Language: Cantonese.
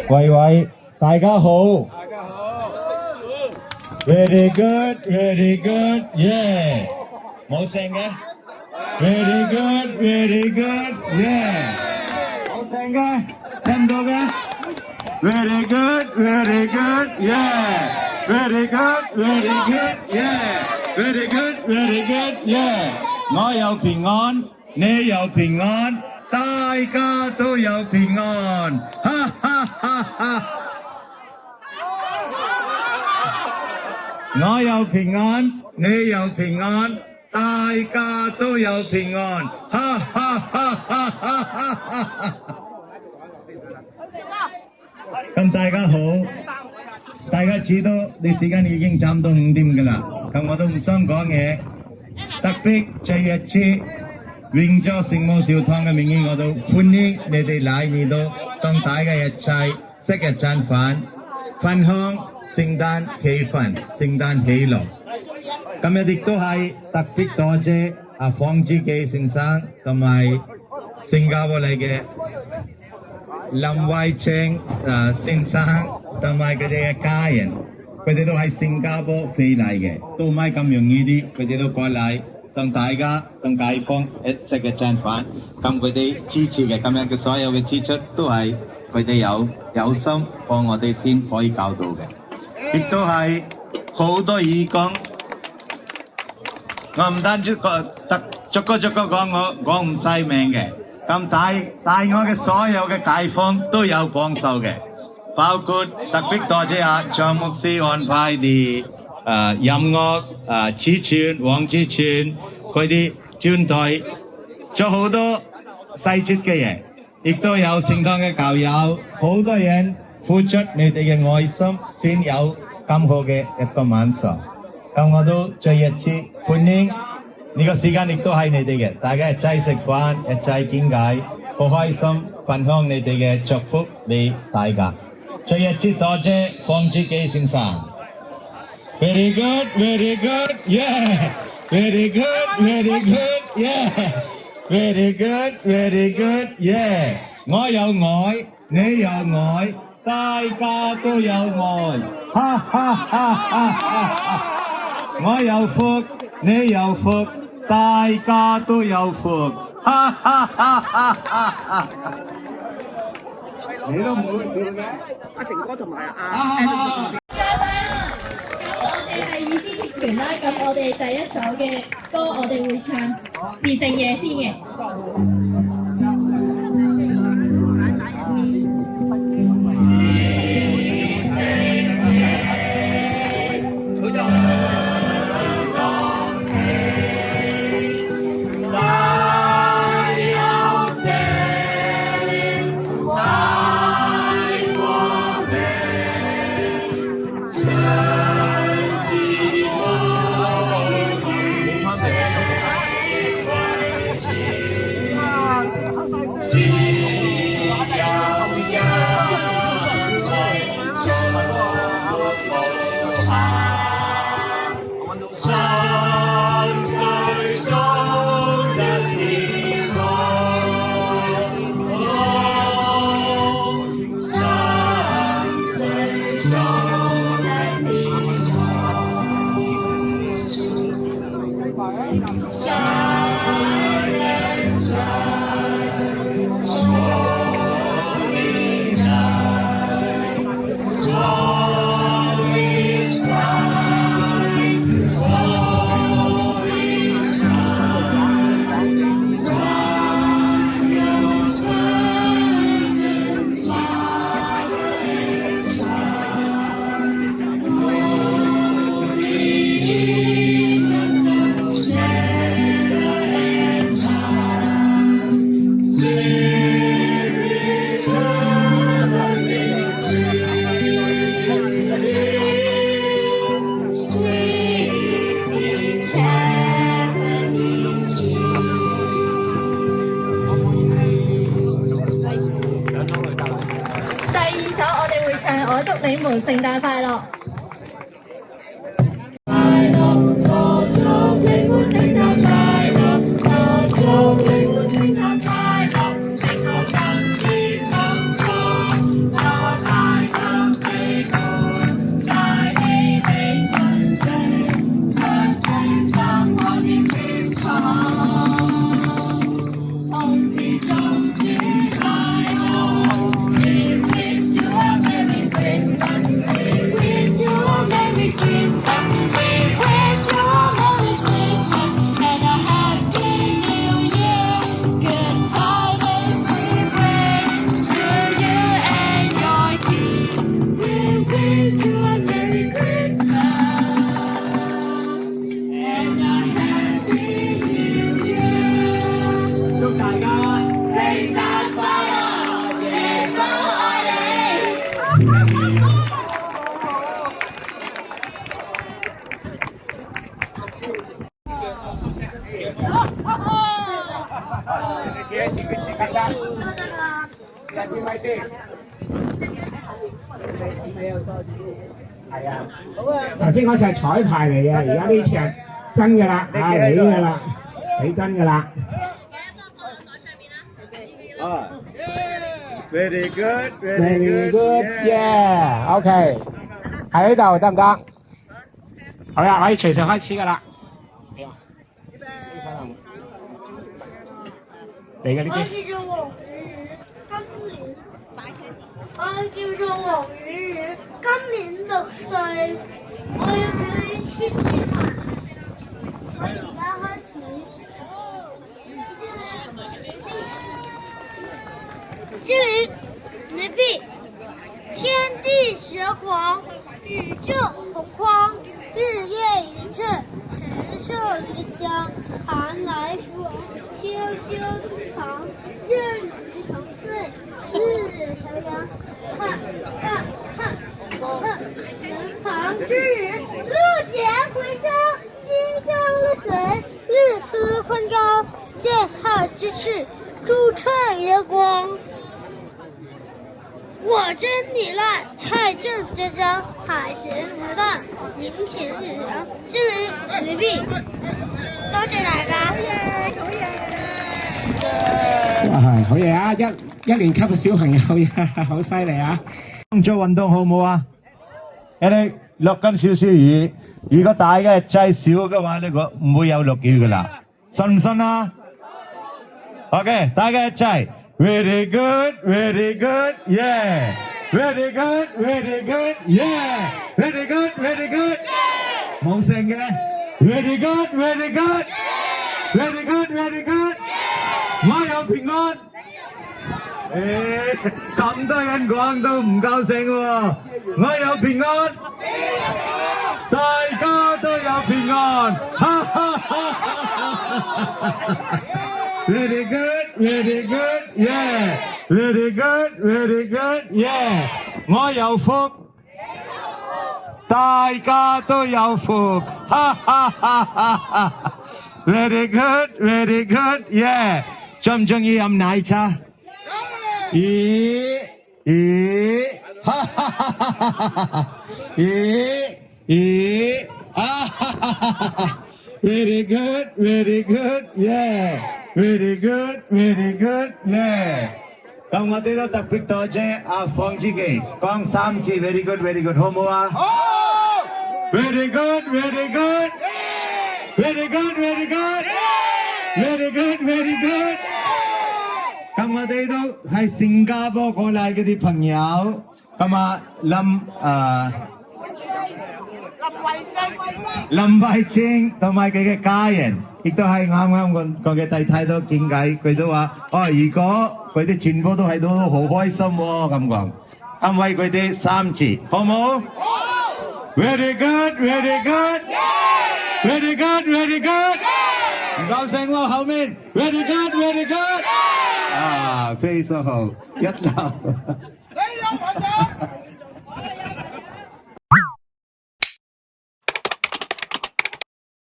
喂喂，大家好。Very good, very good, yeah。冇聲嘅。Very good, very good, yeah。冇聲嘅，聽唔到嘅。Very good, very good, yeah。Very good, very good, yeah。Very good, very good, yeah。我有平安，你有平安，大家都有平安，哈哈哈哈。我有平安，你有平安，大家都有平安，哈哈哈哈哈哈。咁大家好，大家知道你時間已經差唔多5點㗎啦，咁我都唔想講嘢，特別這一次榮咗聖母小堂嘅名義，我都歡迎你哋嚟呢度，同大家一齊食一餐飯，分享聖誕氣氛、聖誕喜樂。今日亦都係特別多謝方志基先生同埋新加坡嚟嘅林慧清先生同埋佢哋嘅家人，佢哋都喺新加坡飛嚟嘅，都唔係咁容易啲，佢哋都過嚟同大家同街坊食一餐飯。咁佢哋支持嘅今日嘅所有嘅支出都係佢哋有心幫我哋先可以搞到嘅。亦都係好多義工，我唔單止逐個講，我講唔晒名嘅。咁大我嘅所有嘅街坊都有幫手嘅，包括特別多謝張牧師安排啲音樂志全、黃志全佢啲專隊做好多細節嘅嘢，亦都有聖堂嘅教友，好多人付出你哋嘅愛心，先有咁好嘅一個晚上。咁我都再一次歡迎呢個時間，亦都係你哋嘅，大家一齊食飯，一齊傾偈，好開心，分享你哋嘅祝福俾大家。再一次多謝方志基先生。Very good, very good, yeah. Very good, very good, yeah. Very good, very good, yeah. 我有愛，你有愛，大家都有愛，哈哈哈哈哈！我有福，你有福，大家都有福，哈哈哈哈！你都冇笑嘅，阿成哥同埋阿。我哋係意思團啦，咁我哋第一首嘅歌我哋會唱《自成夜》先嘅。我祝你們聖誕快樂！快樂，我祝你們聖誕係啊，頭先嗰次係彩排嚟嘅，而家呢次係真㗎啦，啊你㗎啦，你真㗎啦。啊，very good，very Very good，yeah，OK，喺呢度得唔得？好啦，可以隨時開始㗎啦。你嘅呢啲。我叫做黃雨雨，今年我叫做黃雨雨，今年6歲，我要表演千千萬。我而家開始。精靈，你閉，天地玄黃，宇宙洪荒，日夜一寸，神獸一江，寒來暑，秋秋冬藏，日雨成岁，日调阳，看看看看，人旁之人，路见回声，心向了水，日思昆高，剑号之势，朱彻夜光。我真你烂，菜正结章，海咸鱼淡，影片日陽，精靈你閉。多謝大家。係好嘢啊！一年級嘅小朋友呀，好犀利啊！做運動好唔好啊？你哋落緊少少雨，如果大嘅掣少嘅話，呢個唔會有落雨噶啦，信唔信啊 ？OK， 大嘅掣。Very good, very good, yeah. Very good, very good, yeah. Very good, very good. 冇聲嘅 Very good, very good. Very good, very good. 我有平安。咁多人講都唔夠聲喎，我有平安，大家都有平安。哈哈哈哈哈！Very good, very good, yeah. Very good, very good, yeah. 我有福，大家都有福，哈哈哈哈哈 ！Very good, very good, yeah. 中唔中意飲奶茶？咦，哈哈哈哈哈哈！咦，啊哈哈哈哈 ！Very good, very good, yeah. Very good, very good, yeah. 咁我哋都特別多謝阿方志記講3次 very good, very good， 好唔好啊？好。Very good, very good. Very good, very good. Very good, very good. 咁我哋都係新加坡過嚟嗰啲朋友，咁啊林慧清同埋佢嘅家人，亦都係啱啱我嘅太太都見偈，佢都話：如果佢哋全部都喺度，好開心喎咁講。咁為佢哋3次，好唔好？好。Very good, very good. Very good, very good. 唔夠聲喎，後面 Very good, very good. 非常好，一流。